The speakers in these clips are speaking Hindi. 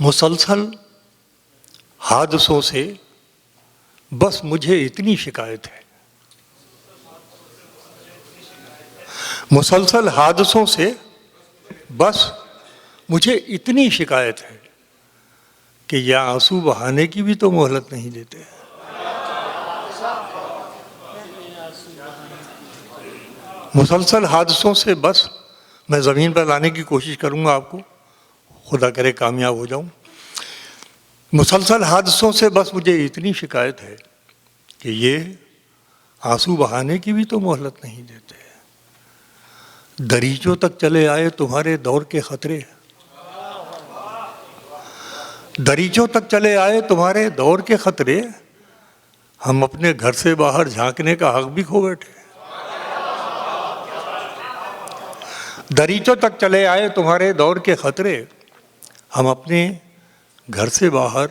मुसलसल हादसों से बस मुझे इतनी शिकायत है। मुसलसल हादसों से बस मुझे इतनी शिकायत है कि यह आंसू बहाने की भी तो मोहलत नहीं देते। मुसलसल हादसों से बस मैं ज़मीन पर लाने की कोशिश करूंगा आपको, खुदा करे कामयाब हो जाऊं। मुसलसल हादसों से बस मुझे इतनी शिकायत है कि ये आंसू बहाने की भी तो मोहलत नहीं देते। दरीचों तक चले आए तुम्हारे दौर के खतरे, दरीचों तक चले आए तुम्हारे दौर के खतरे, हम अपने घर से बाहर झांकने का हक भी खो बैठे। दरीचों तक चले आए तुम्हारे दौर के खतरे, हम अपने घर से बाहर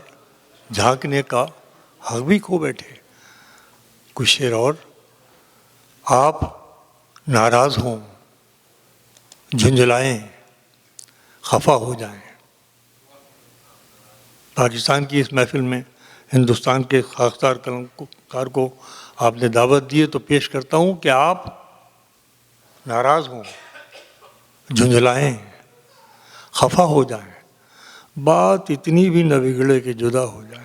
झांकने का हक भी खो बैठे। कुछ शेर और। आप नाराज़ हों, झुंझलाएं, खफा हो जाएं। पाकिस्तान की इस महफिल में हिंदुस्तान के खासदार कलाकार को आपने दावत दी है, तो पेश करता हूं कि आप नाराज़ हों, झुंझलाएं, खफा हो जाएं, बात इतनी भी न बिगड़े कि जुदा हो जाए।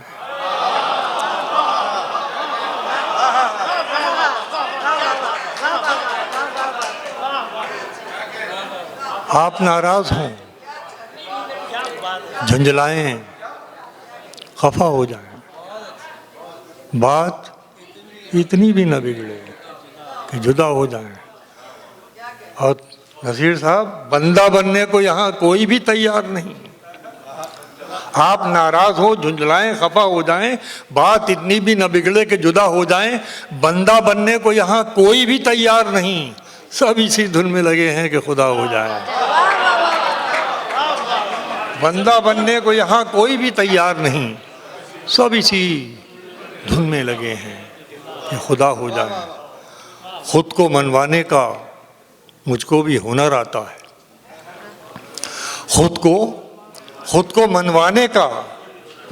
आप नाराज़ हों, झुंझलाएं, खफा हो जाएं, बात इतनी भी न बिगड़े कि जुदा हो जाएं। और नसीर साहब, बंदा बनने को यहाँ कोई भी तैयार नहीं। आप नाराज़ हो, झुंझलाएं, खफा हो जाएं, बात इतनी भी न बिगड़े कि जुदा हो जाएं। बंदा बनने को यहाँ कोई भी तैयार नहीं, सब इसी धुन में लगे हैं कि खुदा हो जाए। बंदा बनने को यहाँ कोई भी तैयार नहीं, सब इसी धुन में लगे हैं कि खुदा हो जाए। खुद को मनवाने का मुझको भी हुनर आता है। खुद को मनवाने का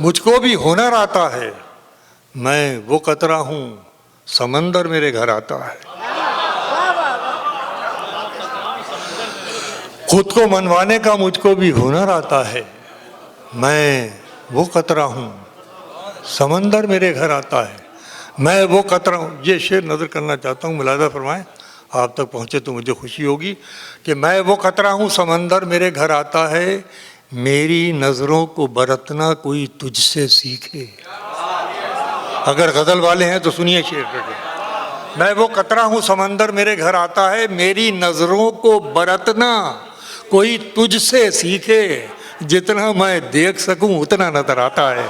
मुझको भी हुनर आता है। मैं वो कतरा हूँ, समंदर मेरे घर आता है। खुद को मनवाने का मुझको भी हुनर आता है। मैं वो कतरा हूँ, समंदर मेरे घर आता है। मैं वो कतरा हूँ। ये शेर नज़र करना चाहता हूँ, मुलाज़ा फरमाएं। आप तक पहुँचे तो मुझे खुशी होगी कि मैं वो कतरा हूँ, समंदर मेरे घर आता है। मेरी नज़रों को बरतना कोई तुझसे सीखे। अगर गज़ल वाले हैं तो सुनिए शेर। मैं वो कतरा हूँ, समंदर मेरे घर आता है। मेरी नज़रों को बरतना कोई तुझसे सीखे। जितना मैं देख सकूं उतना नजर आता है।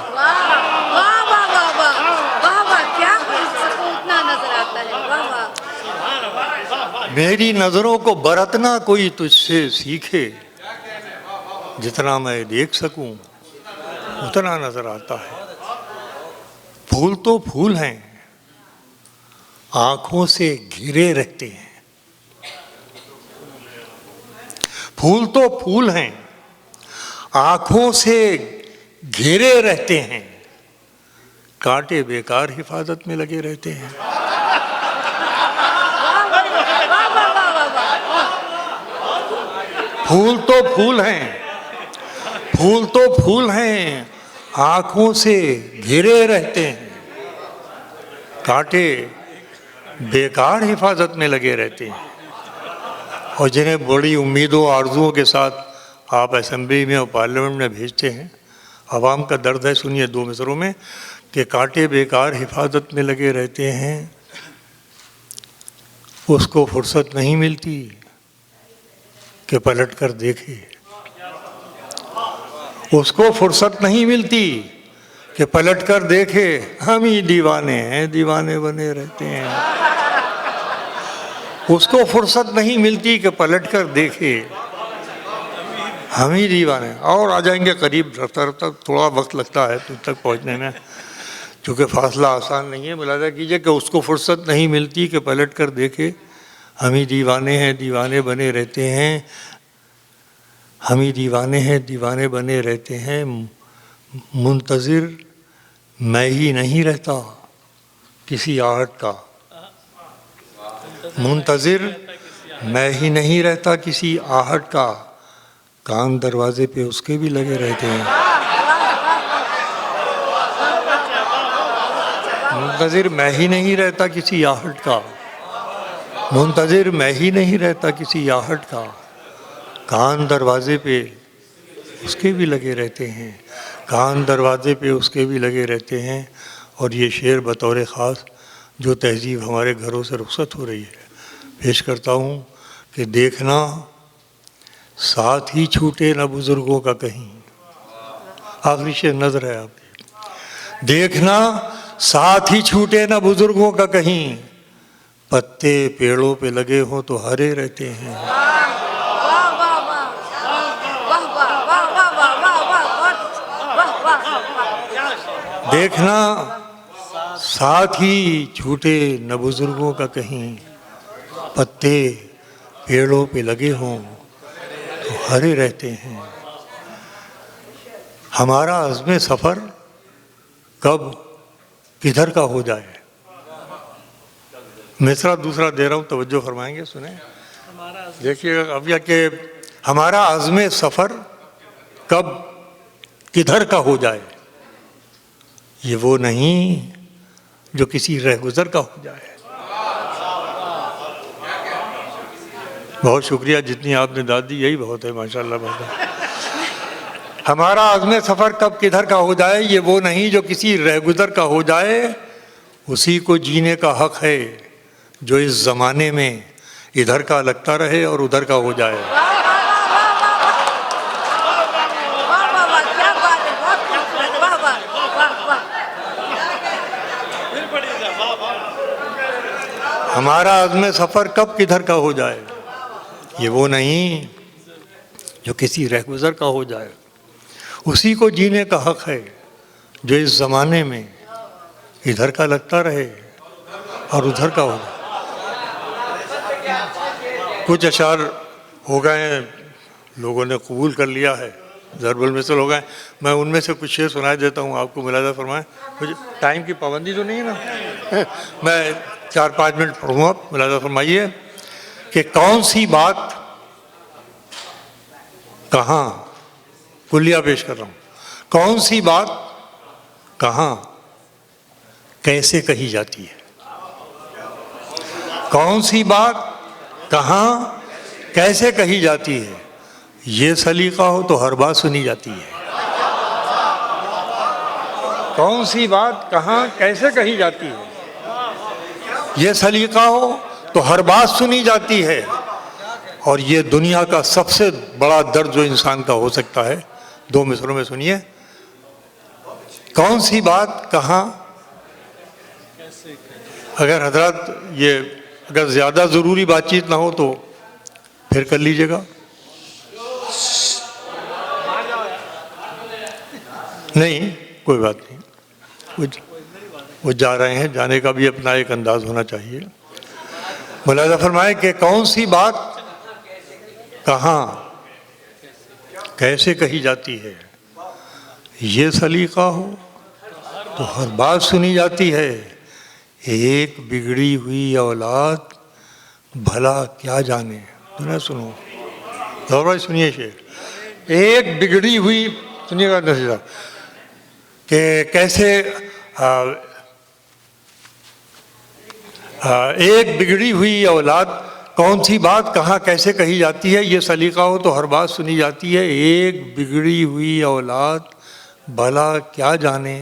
मेरी नजरों को बरतना कोई तुझसे सीखे। जितना मैं देख सकूं उतना नजर आता है। फूल तो फूल हैं, आंखों से घिरे रहते हैं। फूल तो फूल हैं, आंखों से घिरे रहते हैं। कांटे बेकार हिफाजत में लगे रहते हैं। फूल तो फूल हैं, फूल तो फूल हैं, आंखों से घिरे रहते हैं। कांटे बेकार हिफाजत में लगे रहते हैं। और जिन्हें बड़ी उम्मीदों आरजुओं के साथ आप असेंबली में और पार्लियामेंट में भेजते हैं, आवाम का दर्द है। सुनिए दो मिसरों में कि कांटे बेकार हिफाजत में लगे रहते हैं। उसको फुर्सत नहीं मिलती कि पलट कर देखे। उसको फुर्सत नहीं मिलती कि पलट कर देखे। हम ही दीवाने हैं, दीवाने बने रहते हैं। उसको फुर्सत नहीं मिलती कि पलट कर देखे। हम ही दीवाने। और आ जाएंगे करीब, रफ्ता रफ्ता थोड़ा वक्त लगता है तुम तक पहुंचने में, क्योंकि फासला आसान नहीं है। मुलाज़ा कीजिए कि उसको फुर्सत नहीं मिलती कि पलट कर देखे। हम ही दीवाने हैं, दीवाने बने रहते हैं। हम ही दीवाने हैं, दीवाने बने रहते हैं। मुंतज़िर मैं ही नहीं रहता किसी आहट का, मुंतज़िर मैं ही नहीं रहता किसी आहट का, कान दरवाजे पे उसके भी लगे रहते हैं। मुंतज़िर मैं ही नहीं रहता किसी आहट का, मुंतज़िर मैं ही नहीं रहता किसी आहट का, कान दरवाजे पे उसके भी लगे रहते हैं, कान दरवाजे पे उसके भी लगे रहते हैं। और ये शेर बतौर ख़ास जो तहज़ीब हमारे घरों से रुखसत हो रही है पेश करता हूँ कि देखना साथ ही छूटे न बुज़ुर्गों का कहीं। आखिरी शेर नज़र है आपकी। देखना साथ ही छूटे न बुज़ुर्गों का कहीं, पत्ते पेड़ों पे लगे हों तो हरे रहते हैं। देखना साथ ही छूटे न बुज़ुर्गों का कहीं, पत्ते पेड़ों पे लगे हों तो हरे रहते हैं। हमारा अज़्म सफ़र कब किधर का हो जाए। मिसरा दूसरा दे रहा हूँ, तवज्जो फरमाएंगे, सुने देखिएगा। अब यह कि हमारा अज़्म सफ़र कब किधर का हो जाए, ये वो नहीं जो किसी रहगुज़र का हो जाए। बहुत शुक्रिया, जितनी आपने दाद दी यही बहुत है, माशाल्लाह बहुत है। हमारा अज़्म सफ़र कब किधर का हो जाए, ये वो नहीं जो किसी रहगुज़र का हो जाए, उसी को जीने का हक़ है जो इस ज़माने में इधर का लगता रहे और उधर का हो जाए। हमारा अज़्म सफ़र कब किधर का हो जाए, ये वो नहीं जो किसी रहगुज़र का हो जाए, उसी को जीने का हक़ है जो इस ज़माने में इधर का लगता रहे और उधर का हो जाए। कुछ अशार हो गए हैं, लोगों ने कबूल कर लिया है, ज़रबुल मिसल हो गए। मैं उनमें से कुछ शेर सुनाई देता हूँ आपको, मुलाज़ा फरमाएं। मुझे टाइम की पाबंदी तो नहीं है ना, मैं 4-5 मिनट पढ़ूँगा, मुलाज़ा फरमाइए कि कौन सी बात कहाँ, कुल्लिया पेश कर रहा हूँ, कौन सी बात कहाँ कैसे कही जाती है, कौन सी बात कहाँ कैसे कही जाती है, ये सलीका हो तो हर बात सुनी जाती है। कौन सी बात कहाँ कैसे कही जाती है, ये सलीका हो तो हर बात सुनी जाती है। और ये दुनिया का सबसे बड़ा दर्द जो इंसान का हो सकता है, 2 मिसरों में सुनिए। कौन सी बात कहाँ, अगर हजरत ये अगर ज़्यादा ज़रूरी बातचीत ना हो तो फिर कर लीजिएगा, नहीं कोई बात नहीं, वो जा रहे हैं, जाने का भी अपना एक अंदाज़ होना चाहिए। मुलाज़ा फरमाए कि कौन सी बात कहाँ कैसे कही जाती है, ये सलीका हो तो हर बात सुनी जाती है। एक बिगड़ी हुई औलाद भला क्या जाने, सुना सुनो दोबारा सुनिए शेर। एक बिगड़ी हुई, सुनिएगा नसीहा, कि कैसे एक बिगड़ी हुई औलाद, कौन सी बात कहाँ कैसे कही जाती है, ये सलीका हो तो हर बात सुनी जाती है। एक बिगड़ी हुई औलाद भला क्या जाने,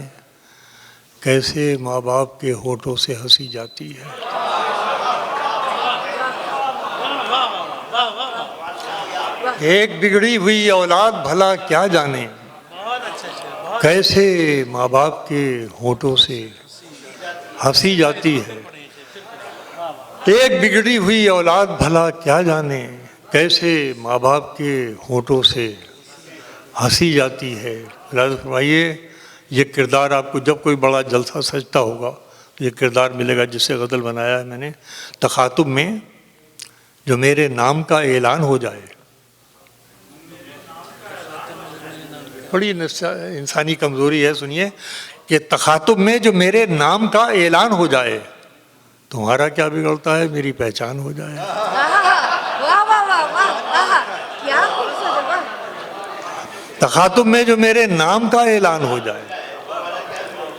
कैसे माँ बाप के होठों से हंसी जाती है। एक बिगड़ी हुई औलाद भला क्या जाने, कैसे माँ बाप के होठों से हंसी जाती है। एक बिगड़ी हुई औलाद भला क्या जाने, कैसे माँ बाप के होठों से हंसी जाती है। फरमाइए, ये किरदार आपको जब कोई बड़ा जलसा सजता होगा तो ये किरदार मिलेगा जिससे गज़ल बनाया है मैंने। तखातुब में जो मेरे नाम का ऐलान हो जाए, थोड़ी इंसानी कमज़ोरी है, सुनिए कि तखातुब में जो मेरे नाम का ऐलान हो जाए, तुम्हारा क्या बिगड़ता है मेरी पहचान हो जाए। वाह वाह वाह वाह, क्या खूबसूरत, वाह। तखातुब में जो मेरे नाम का ऐलान हो जाए,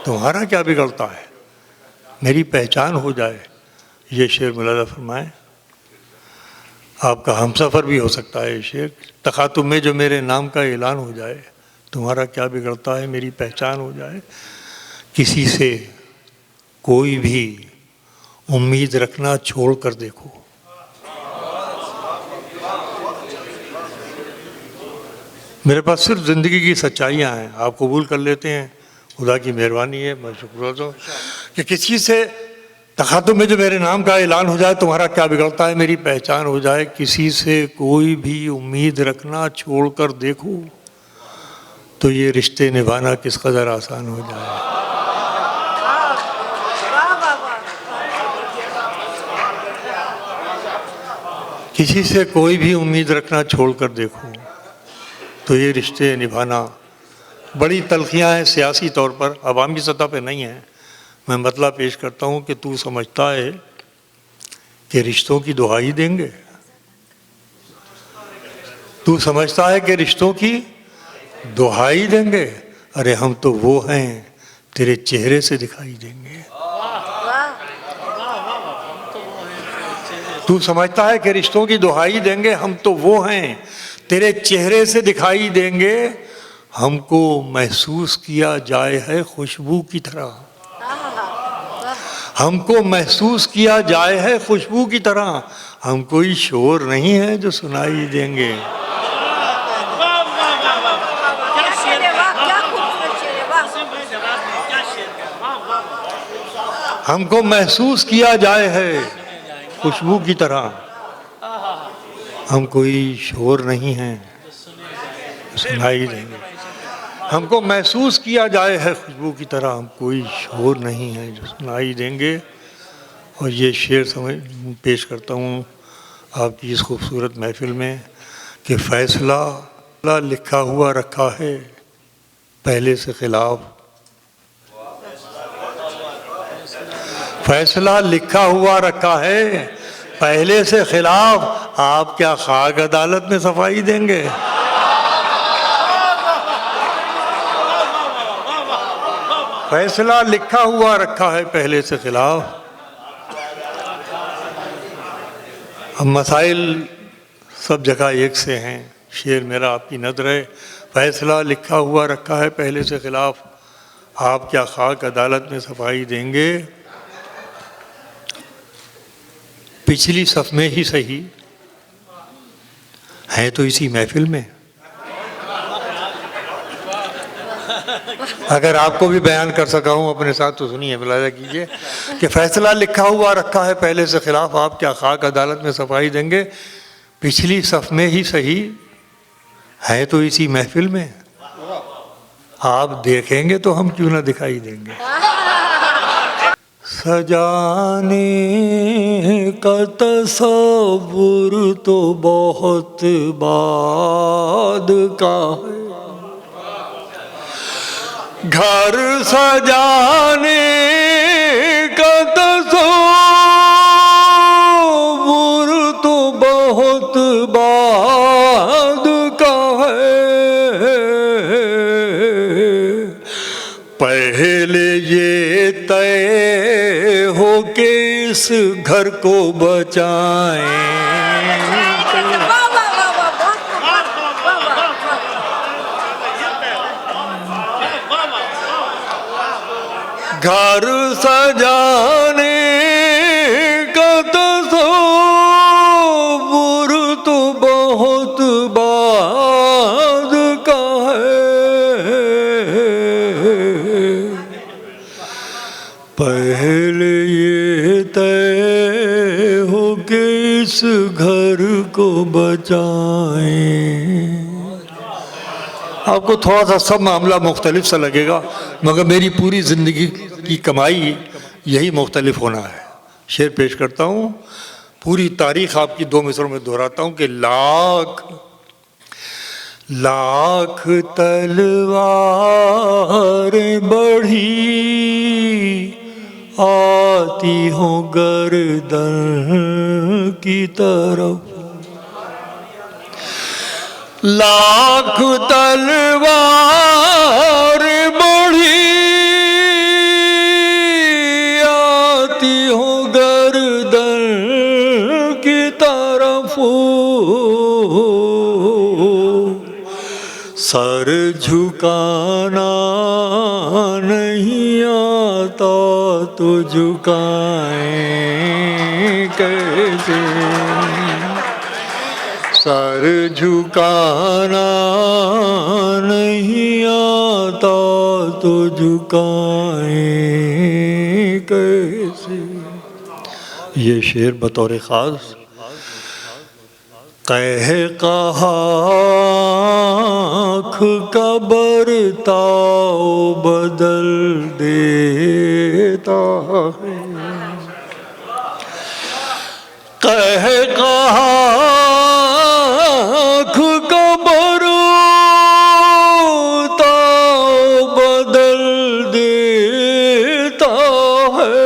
तुम्हारा क्या बिगड़ता है मेरी पहचान हो जाए। ये शेर मुलाजा फरमाएं, आपका हमसफ़र भी हो सकता है ये शेर। तखातुब में जो मेरे नाम का ऐलान हो जाए, तुम्हारा क्या बिगड़ता है मेरी पहचान हो जाए। किसी से कोई भी उम्मीद रखना छोड़ कर देखो, मेरे पास सिर्फ ज़िंदगी की सच्चाइयाँ हैं, आप कबूल कर लेते हैं, खुदा की मेहरबानी है, मैं शुक्रगुज़ार हूँ कि किसी से तखातुब में जो मेरे नाम का ऐलान हो जाए, तुम्हारा क्या बिगड़ता है मेरी पहचान हो जाए। किसी से कोई भी उम्मीद रखना छोड़ कर देखो, तो ये रिश्ते निभाना किस कदर आसान हो जाए। वाह वाह वाह। किसी से कोई भी उम्मीद रखना छोड़ कर देखो, तो ये रिश्ते निभाना। बड़ी तलखियाँ हैं सियासी तौर पर, अवामी सतह पे नहीं है। मैं मतलब पेश करता हूँ कि तू समझता है कि रिश्तों की दुहाई देंगे, तू समझता है कि रिश्तों की दुहाई देंगे। अरे हम तो वो हैं तेरे चेहरे से दिखाई देंगे। तू समझता है कि रिश्तों की दुहाई देंगे, हम तो वो हैं तेरे चेहरे से दिखाई देंगे। हमको महसूस किया जाए है खुशबू की तरह, हमको महसूस किया जाए है खुशबू की तरह। हम कोई शोर नहीं है जो सुनाई देंगे। हमको महसूस किया जाए है खुशबू की तरह, हम कोई शोर नहीं है सुनाई देंगे। हमको महसूस किया जाए है खुशबू की तरह, हम कोई शोर नहीं है जो सुनाई देंगे। और ये शेर समझ पेश करता हूँ आपकी इस खूबसूरत महफिल में कि फ़ैसला लिखा हुआ रखा है पहले से खिलाफ, फैसला लिखा हुआ रखा है पहले से खिलाफ। आप क्या खाक अदालत में सफाई देंगे। फैसला लिखा हुआ रखा है पहले से खिलाफ। अब मसाइल सब जगह एक से हैं, शेर मेरा आपकी नज़र है। फैसला लिखा हुआ रखा है पहले से खिलाफ, आप क्या खाक अदालत में सफाई देंगे। पिछली सफ में ही सही है तो इसी महफिल में। अगर आपको भी बयान कर सका हूँ अपने साथ तो सुनिए, मुलाजा कीजिए कि फैसला लिखा हुआ रखा है पहले से खिलाफ, आप क्या खाक अदालत में सफाई देंगे। पिछली सफ में ही सही है तो इसी महफिल में, आप देखेंगे तो हम क्यों ना दिखाई देंगे। सजाने का तसव्वुर तो बहुत बाद का है, घर सजाने का तसव्वुर तो बहुत बाद का है। पहले ये तय हो के इस घर को बचाएं, घर सजाने का तसव्वुर तो बहुत बाद का है। पहले ये तय हो के इस घर को बचाएं। आपको थोड़ा सा सब मामला मुख्तलिफ सा लगेगा, मगर मेरी पूरी ज़िंदगी की कमाई यही मुख्तलिफ होना है। शेर पेश करता हूँ, पूरी तारीख़ आपकी 2 मिसरों में दोहराता हूँ कि लाख तलवार बढ़ी आती हूँ गर्दन की तरफ, लाख तलवार बढ़ी आती हूँ गर्दन की तरफ, सर झुकाना नहीं आता तो झुकाएं कैसे, सर झुकाना नहीं आता तो झुकाएं कैसे। ये शेर बतौर ख़ास कह कहा आँख का बरताव बदल देता है, कह कहा आँख का बरताव बदल देता है।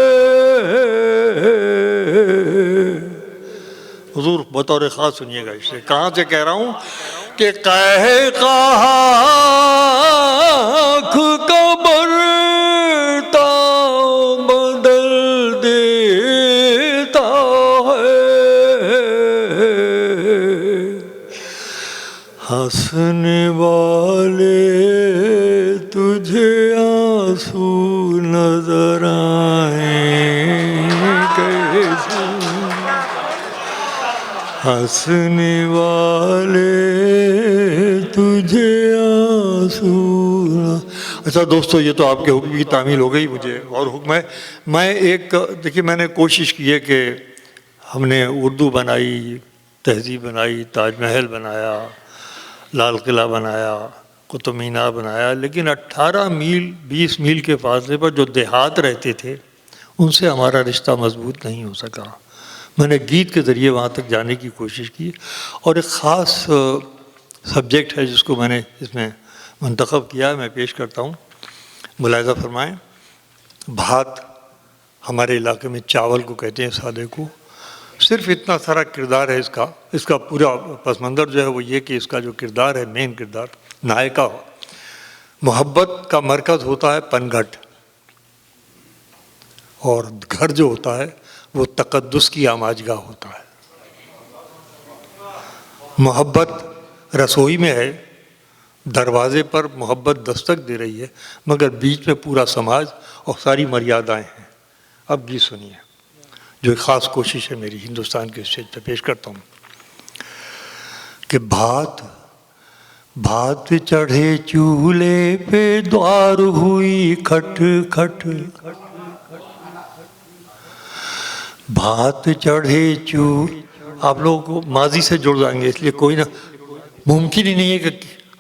हुजूर बतौर ख़ास सुनिएगा इसे, कहाँ से कह रहा हूँ कि कह कहा आँख का बरताव बदल देता है, हंसने वाले तुझे आंसू नजर आए कैसे, हंसने वाले तुझे आंसू। अच्छा दोस्तों, ये तो आपके हुक्म की तामील हो गई, मुझे और हुक्म है। मैं एक देखिए, मैंने कोशिश की है कि हमने उर्दू बनाई, तहजीब बनाई, ताजमहल बनाया, लाल किला बनाया, कुतुब मीनार बनाया, लेकिन 18 मील 20 मील के फासले पर जो देहात रहते थे उनसे हमारा रिश्ता मजबूत नहीं हो सका। मैंने गीत के ज़रिए वहाँ तक जाने की कोशिश की, और एक ख़ास सब्जेक्ट है जिसको मैंने इसमें मंतखब किया, मैं पेश करता हूँ, मुलाहिज़ा फरमाएँ। भात हमारे इलाके में चावल को कहते हैं, सादे को। सिर्फ इतना सारा किरदार है इसका, इसका पूरा पस मंज़र जो है वो ये कि इसका जो किरदार है, मेन किरदार, नायका, मोहब्बत का मरकज़ होता है पनघट, और घर जो होता है वो तकद्दुस की आमाजगाह होता है। मोहब्बत रसोई में है, दरवाजे पर मोहब्बत दस्तक दे रही है, मगर बीच में पूरा समाज और सारी मर्यादाएं हैं। अब गीत सुनिए, जो एक ख़ास कोशिश है मेरी हिंदुस्तान के स्टेज पर पेश करता हूँ कि भात भात चढ़े चूल्हे पे द्वार हुई खट खट, भात चढ़े आप लोग माजी से जुड़ जाएंगे, इसलिए कोई ना, मुमकिन ही नहीं है कि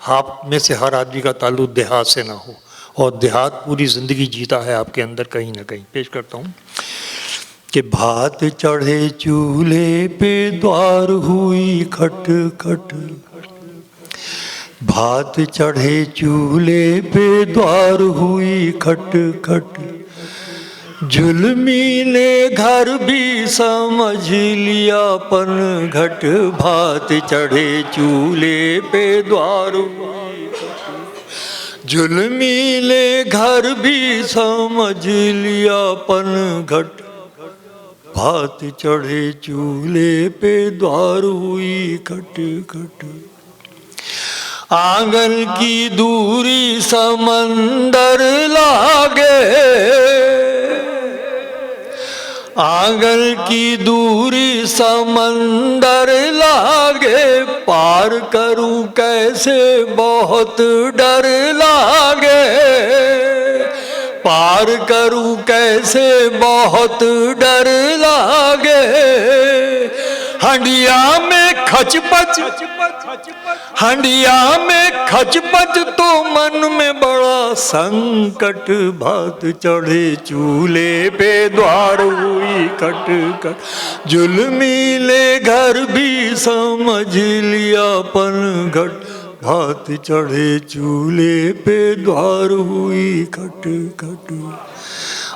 आप में से हर आदमी का ताल्लुक देहात से ना हो, और देहात पूरी ज़िंदगी जीता है आपके अंदर कहीं ना कहीं। पेश करता हूँ कि भात चढ़े चूल्हे पे द्वार हुई खट खट, भात चढ़े चूल्हे पे द्वार हुई खट खट, जुल्मी ने घर भी समझ लिया पन घट, भात चढ़े चूल्हे पे द्वार हुई खट, जुल्मी ने घर भी समझ लिया पन घट, भात चढ़े चूल्हे पे द्वार हुई खट खट, आंगन की दूरी समंदर लागे, आंगन की दूरी समंदर लागे, पार करूं कैसे बहुत डर लागे, पार करूं कैसे बहुत डर लागे, हंडिया में खचपच, हंडिया में खचपच तो मन में बड़ा संकट, भात चढ़े चूल्हे पे द्वार हुई खट खट, जुल्मी ले घर भी समझ लिया पन घट, भात चढ़े चूल्हे पे द्वार हुई खट खट।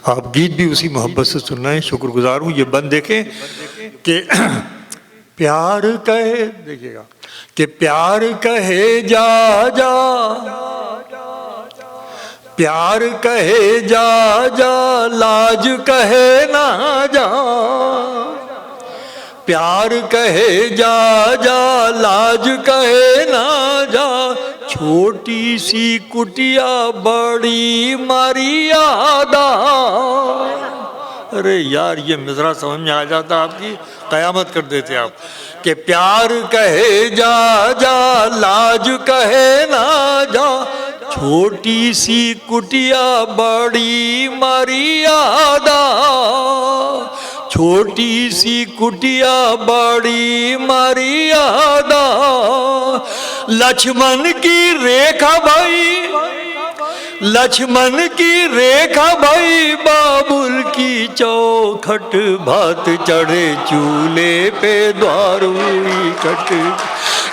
आप गीत भी उसी मोहब्बत से सुन रहे हैं, शुक्रगुजार हूँ। ये बंद देखें कि प्यार कहे, देखिएगा कि प्यार कहे जा जा, प्यार कहे जा जा, लाज कहे ना जा, प्यार कहे जा जा, लाज कहे ना जा, छोटी सी कुटिया बड़ी मर्यादा। अरे यार ये मिसरा समझ में आ जाता आपकी कयामत कर देते आप। कि प्यार कहे जा जा, लाज कहे ना जा, छोटी सी कुटिया बड़ी मर्यादा, छोटी सी कुटिया बड़ी मर्यादा। लक्ष्मण की रेखा भाई, लक्ष्मण की रेखा भाई, बाबुल की चौखट, भात चढ़े चूल्हे पे द्वार हुई खट।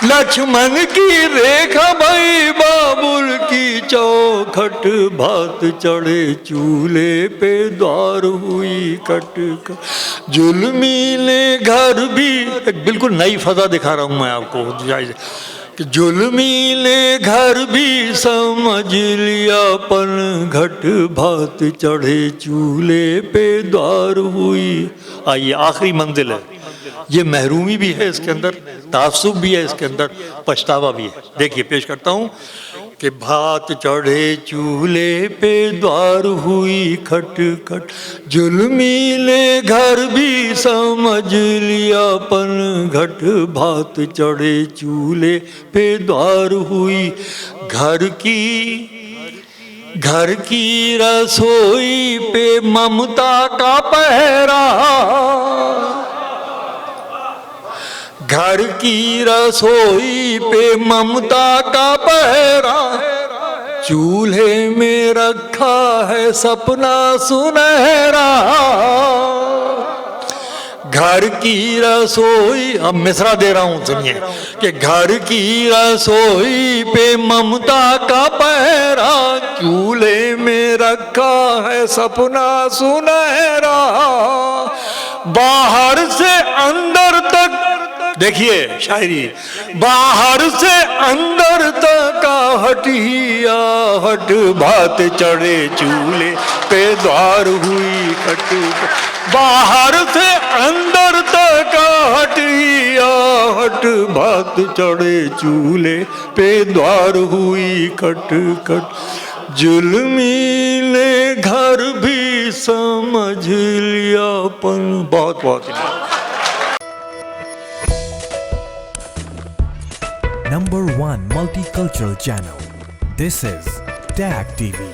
लक्ष्मण की रेखा भाई, बाबुल की चौखट, भात चढ़े चूल्हे पे द्वार हुई खट खट। जुल्मी ने घर भी, बिल्कुल नई फजा दिखा रहा हूं मैं आपको, कि जुल्मी ने घर भी समझ लिया पन घट, भात चढ़े चूल्हे पे द्वार हुई। आइए आखिरी मंजिल है, ये महरूमी भी है इसके अंदर, तासुब भी है इसके अंदर, पछतावा भी है। देखिए पेश करता हूँ कि भात चढ़े चूल्हे पे द्वार हुई खट खट, जुल्मी ने घर भी समझ लिया पन घट, भात चढ़े चूल्हे पे द्वार हुई। घर की रसोई पे ममता का पहरा, घर की रसोई पे ममता का पहरा, चूल्हे में रखा है सपना सुनहरा। घर की रसोई, अब मिसरा दे रहा हूं सुनिए, कि घर की रसोई पे ममता का पहरा, चूल्हे में रखा है सपना सुनहरा। बाहर से अंदर तक, देखिए शायरी, बाहर से अंदर तक हटिया हट, भात चढ़े चूल्हे पे द्वार हुई खट। बाहर से अंदर तक हटिया हट, भात चढ़े चूल्हे पे द्वार हुई खट खट। जुल्मी ने घर भी समझ लिया पन। बहुत बहुत Number 1 multicultural channel. This is TAG TV.